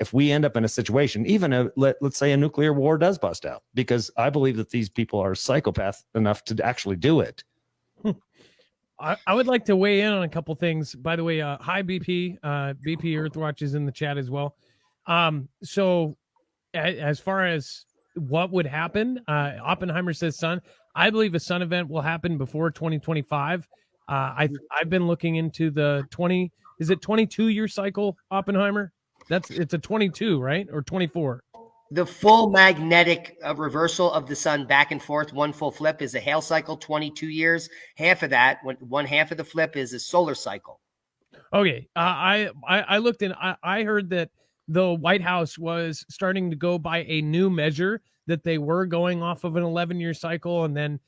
if we end up in a situation, even let's say a nuclear war does bust out, because I believe that these people are psychopath enough to actually do it. I would like to weigh in on a couple things. By the way, hi BP, BP Earthwatch is in the chat as well. So as far as what would happen, Oppenheimer says sun. I believe a sun event will happen before 2025. I've been looking into the 22-year cycle, Oppenheimer? It's a 22, right? Or 24? The full magnetic reversal of the sun back and forth, one full flip, is a Hale cycle, 22 years. Half of that, one half of the flip is a solar cycle. Okay. I looked in, I heard that the White House was starting to go by a new measure, that they were going off of an 11-year cycle, and then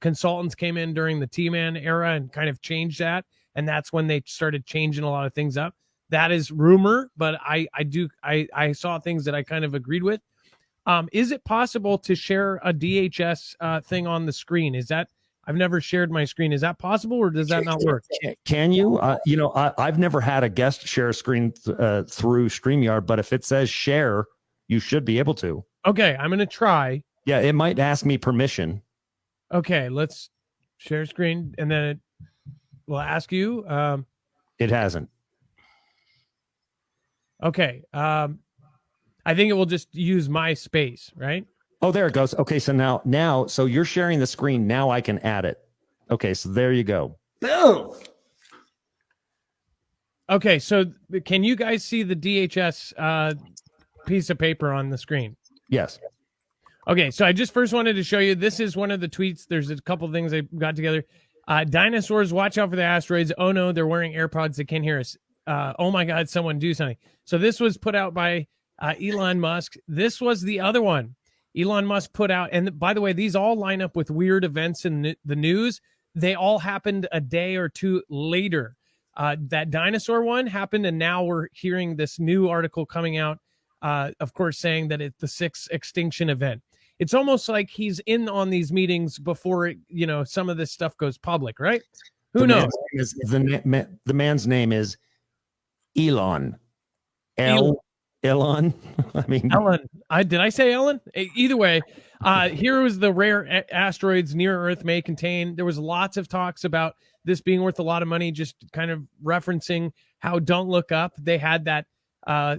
consultants came in during the T-Man era and kind of changed that, and that's when they started changing a lot of things up. That is rumor, but I saw things that I kind of agreed with. Is it possible to share a DHS thing on the screen? I've never shared my screen. Is that possible, or does that not work? Can you? I've never had a guest share a screen through StreamYard, but if it says share, you should be able to. Okay, I'm going to try. Yeah, it might ask me permission. Okay, let's share screen, and then it will ask you. It hasn't. Okay. I think it will just use my space, right? Oh, there it goes. Okay, so now, so you're sharing the screen. Now I can add it. Okay, so there you go. Boom. Okay, so can you guys see the DHS piece of paper on the screen? Yes. Okay, so I just first wanted to show you, this is one of the tweets. There's a couple things I got together. Dinosaurs, watch out for the asteroids. Oh no, they're wearing AirPods. They can't hear us. Oh my God, someone do something. So this was put out by Elon Musk. This was the other one Elon Musk put out. And by the way, these all line up with weird events in the news. They all happened a day or two later. That dinosaur one happened, and now we're hearing this new article coming out, of course, saying that it's the 6th extinction event. It's almost like he's in on these meetings before some of this stuff goes public, right? Who knows? The man's name is Elon. Elon. I mean, Ellen. Did I say Ellen? Either way, here was the rare asteroids near Earth may contain. There was lots of talks about this being worth a lot of money, just kind of referencing how Don't Look Up. They had that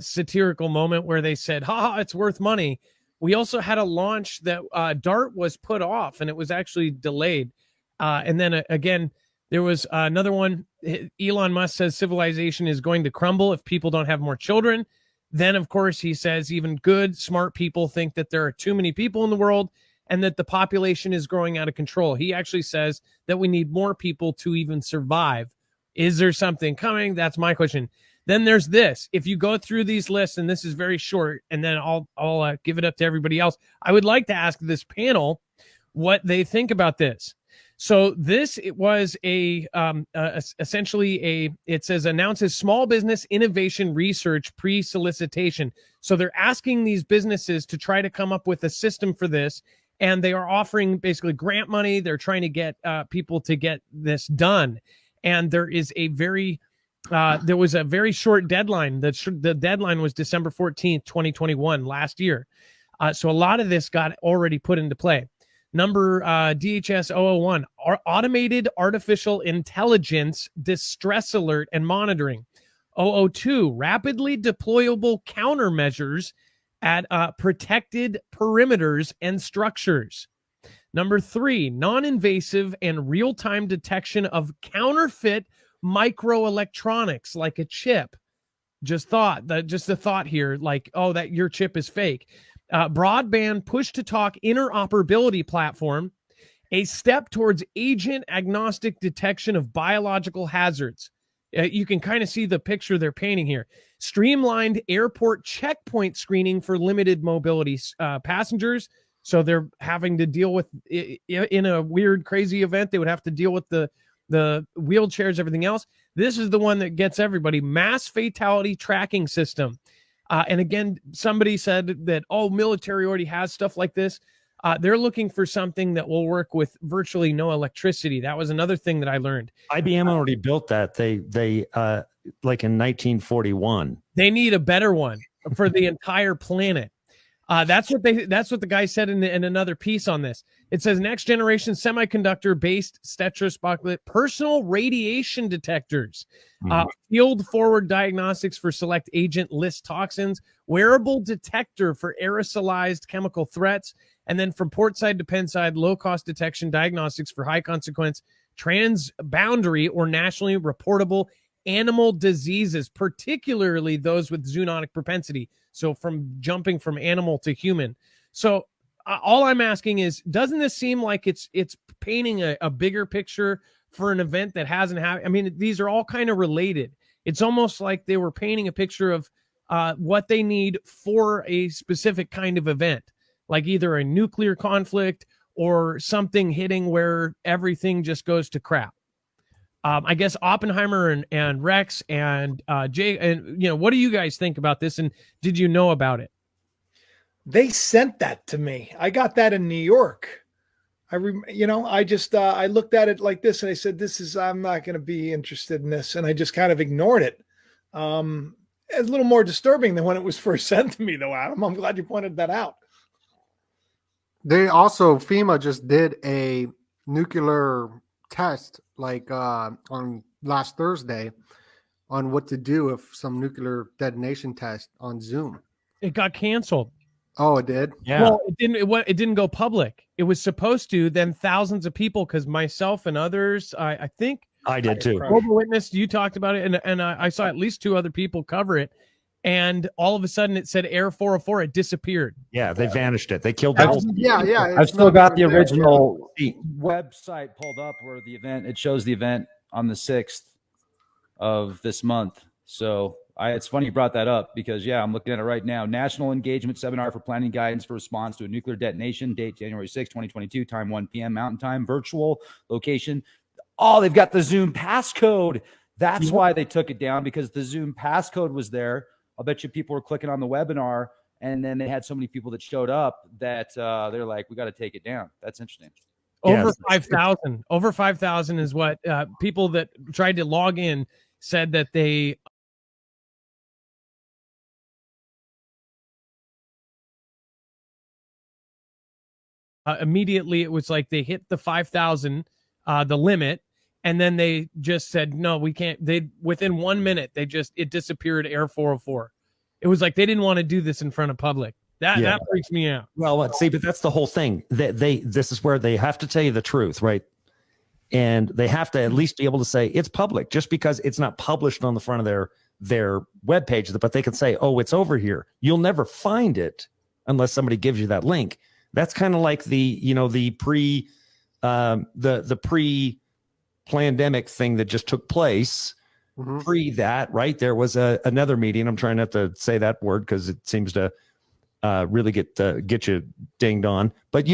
satirical moment where they said, ha, it's worth money. We also had a launch that DART was put off, and it was actually delayed. And then again, there was another one. Elon Musk says civilization is going to crumble if people don't have more children. Then, of course, he says even good, smart people think that there are too many people in the world and that the population is growing out of control. He actually says that we need more people to even survive. Is there something coming? That's my question. Then there's this. If you go through these lists, and this is very short, and then I'll give it up to everybody else. I would like to ask this panel what they think about this. So this, it was essentially it says announces small business innovation research pre-solicitation. So they're asking these businesses to try to come up with a system for this, and they are offering basically grant money. They're trying to get people to get this done. And there is there was a very short deadline. The deadline was December 14th, 2021, last year. So a lot of this got already put into play. Number DHS 001, automated artificial intelligence distress alert and monitoring. 002, rapidly deployable countermeasures at protected perimeters and structures. Number 3, non-invasive and real-time detection of counterfeit microelectronics like a chip. Just the thought here, like, oh, that your chip is fake. Broadband push-to-talk interoperability platform, a step towards agent-agnostic detection of biological hazards. You can kind of see the picture they're painting here. Streamlined airport checkpoint screening for limited mobility passengers. So they're having to deal with, in a weird, crazy event, they would have to deal with the wheelchairs, everything else. This is the one that gets everybody. Mass fatality tracking system. And again, somebody said that, military already has stuff like this. They're looking for something that will work with virtually no electricity. That was another thing that I learned. IBM already built that. They like in 1941. They need a better one. for the entire planet. That's what the guy said in another piece on this. It says next generation semiconductor based Stetron personal radiation detectors, field forward diagnostics for select agent list toxins, wearable detector for aerosolized chemical threats, and then from port side to pen side, low cost detection diagnostics for high consequence transboundary or nationally reportable animal diseases, particularly those with zoonotic propensity. So from jumping from animal to human. So all I'm asking is, doesn't this seem like it's painting a bigger picture for an event that hasn't happened? I mean, these are all kind of related. It's almost like they were painting a picture of what they need for a specific kind of event, like either a nuclear conflict or something hitting where everything just goes to crap. I guess Oppenheimer and Rex and Jay, and what do you guys think about this? And did you know about it? They sent that to me. I got that in New York. I looked at it like this and I said, I'm not going to be interested in this. And I just kind of ignored it. It's a little more disturbing than when it was first sent to me though, Adam. I'm glad you pointed that out. They also, FEMA just did a nuclear test on last Thursday on what to do if some nuclear detonation test on Zoom. It got canceled. Oh, it did? Yeah. Well, it didn't go public. It was supposed to. Then thousands of people, because myself and others, I think I did too. Global Witness, you talked about it, and I saw at least 2 other people cover it. And all of a sudden, it said Air 404. It disappeared. Yeah, they vanished it. They killed the whole. Yeah. I've still got the there. original website pulled up where the event, it shows the event on the 6th of this month. So it's funny you brought that up because, I'm looking at it right now. National Engagement Seminar for Planning Guidance for Response to a Nuclear Detonation, date January 6, 2022, time 1 p.m. Mountain Time, virtual location. Oh, they've got the Zoom passcode. That's why they took it down, because the Zoom passcode was there. I'll bet you people were clicking on the webinar, and then they had so many people that showed up that they're like, we got to take it down. That's interesting. Over 5,000. Over 5,000 is what people that tried to log in said that they immediately, it was like they hit the 5,000, the limit, and then they just said, no, we can't. Within 1 minute, it disappeared, Air 404. It was like they didn't want to do this in front of public. That freaks me out. Well, see, but that's the whole thing. This is where they have to tell you the truth, right? And they have to at least be able to say it's public, just because it's not published on the front of their webpage, but they can say, oh, it's over here. You'll never find it unless somebody gives you that link. That's kind of like the pre-pandemic thing that just took place. Pre that, right? There was another meeting. I'm trying not to say that word because it seems to really get you dinged on. But